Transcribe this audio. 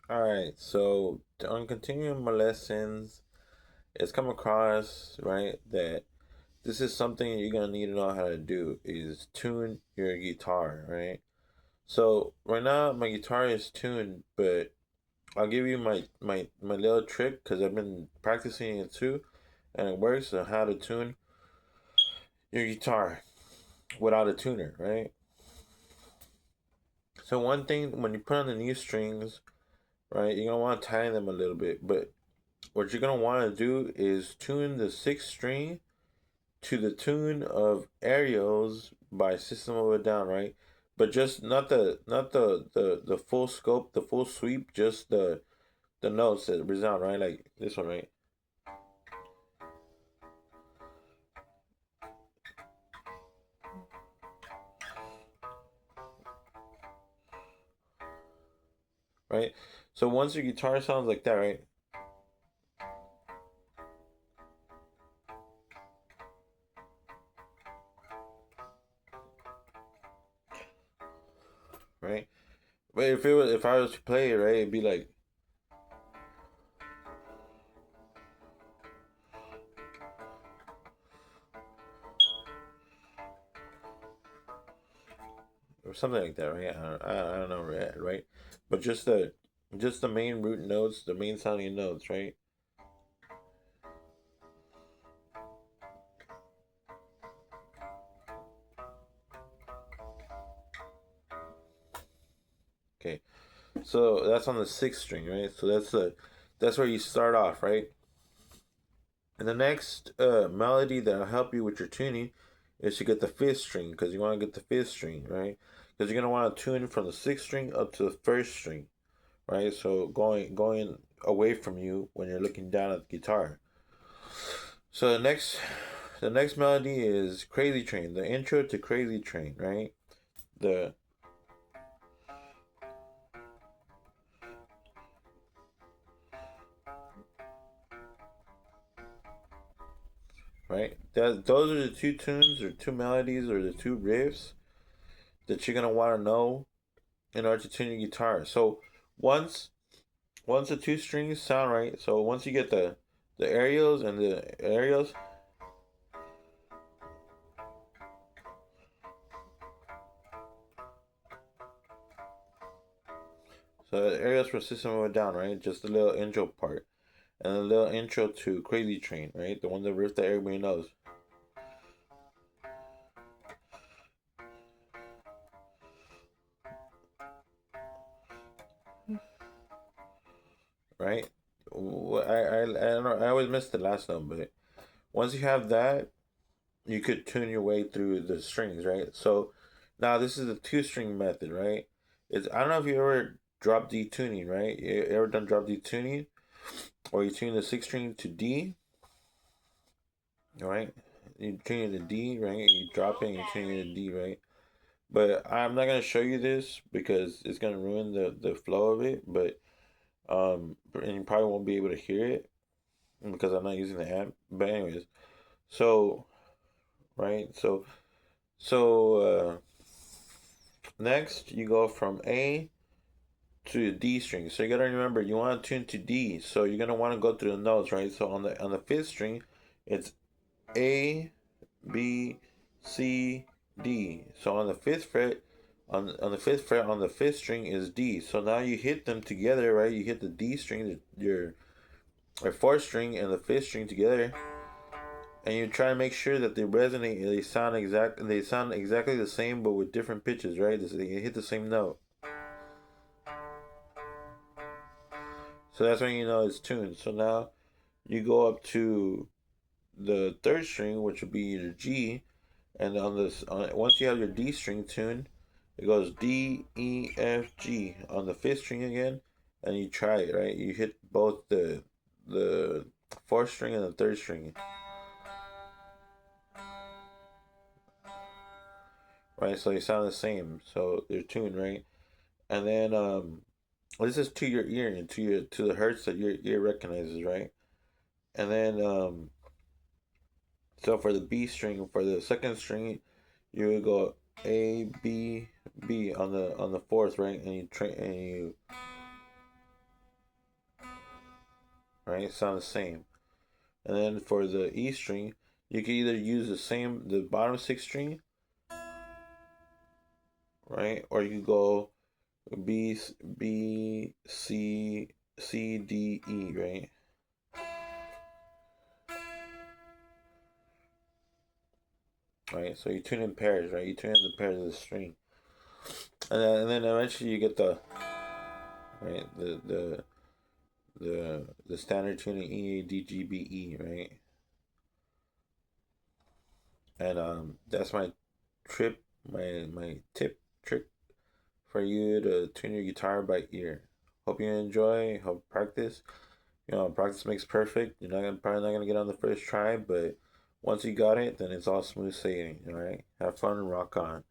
All right, so on continuing my lessons, it's come across right that this is something you're gonna need to know how to do is tune your guitar, right? So right now my guitar is tuned, but I'll give you my little trick because I've been practicing it too, and it works on how to tune your guitar without a tuner, right? So one thing when you put on the new strings, right, you're gonna want to tighten them a little bit, but what you're gonna want to do is tune the sixth string to the tune of Aerials by System of a Down, right? But just not the full scope, the full sweep, just the notes that resound, right? Like this one, right? Right. So once your guitar sounds like that, right? Right. But if I was to play it, right, it'd be like or something like that, right? I don't know, right? But just the main root notes, the main sounding notes, right? Okay. So that's on the sixth string, right? So that's where you start off, right? And the next melody that'll help you with your tuning is to get the fifth string because you want to get the fifth string, right? Because you're gonna want to tune from the sixth string up to the first string, right? So going away from you when you're looking down at the guitar. So the next melody is Crazy Train, the intro to Crazy Train, right? The right that those are the two tunes or two melodies or the two riffs that you're gonna want to know in order to tune your guitar. So once once the two strings sound right, so once you get the aerials and the aerials, so the aerials for System of a Down, right? Just the little intro part and a little intro to Crazy Train, right? The one that riff that everybody knows, right? I don't know. I always miss the last note, but once you have that, you could tune your way through the strings, right? So now this is the two string method, right? It's I don't know if you ever drop D tuning, right? You ever done drop D tuning, or you tune the sixth string to D, right? You tune it to D, right? You drop it and you tune it to D, right? But I'm not gonna show you this because it's gonna ruin the flow of it. But and you probably won't be able to hear it because I'm not using the app. But anyways, so right, so next you go from A to the D string. So you gotta remember you want to tune to D. So you're gonna want to go through the notes, right? So on the fifth string, it's A, B, C, D. So on the fifth fret, on the fifth fret on the fifth string is D. So now you hit them together, right? You hit the D string, your fourth string and the fifth string together, and you try to make sure that they resonate. They sound exactly the same, but with different pitches, right? They hit the same note. So that's when you know it's tuned. So now you go up to the third string, which would be your G, and once you have your D string tuned, it goes D, E, F, G on the fifth string again, and you try it, right? You hit both the fourth string and the third string, right? So they sound the same, so they're tuned, right? And then this is to your ear and to the hertz that your ear recognizes, right? And then so for the B string, for the second string, you would go A B B on the fourth, right? And you right? Sound the same. And then for the E string, you can either use the bottom six string, right? Or you go B, B, C, C, D, E, right? Right, so you tune in pairs, right? You tune in the pairs of the string, and then eventually you get the right the standard tuning E A D G B E, right? And that's my my tip trick for you to tune your guitar by ear. Hope you enjoy. Hope practice. Practice makes perfect. Probably not gonna get on the first try, but once you got it, then it's all smooth sailing. All right, have fun and rock on.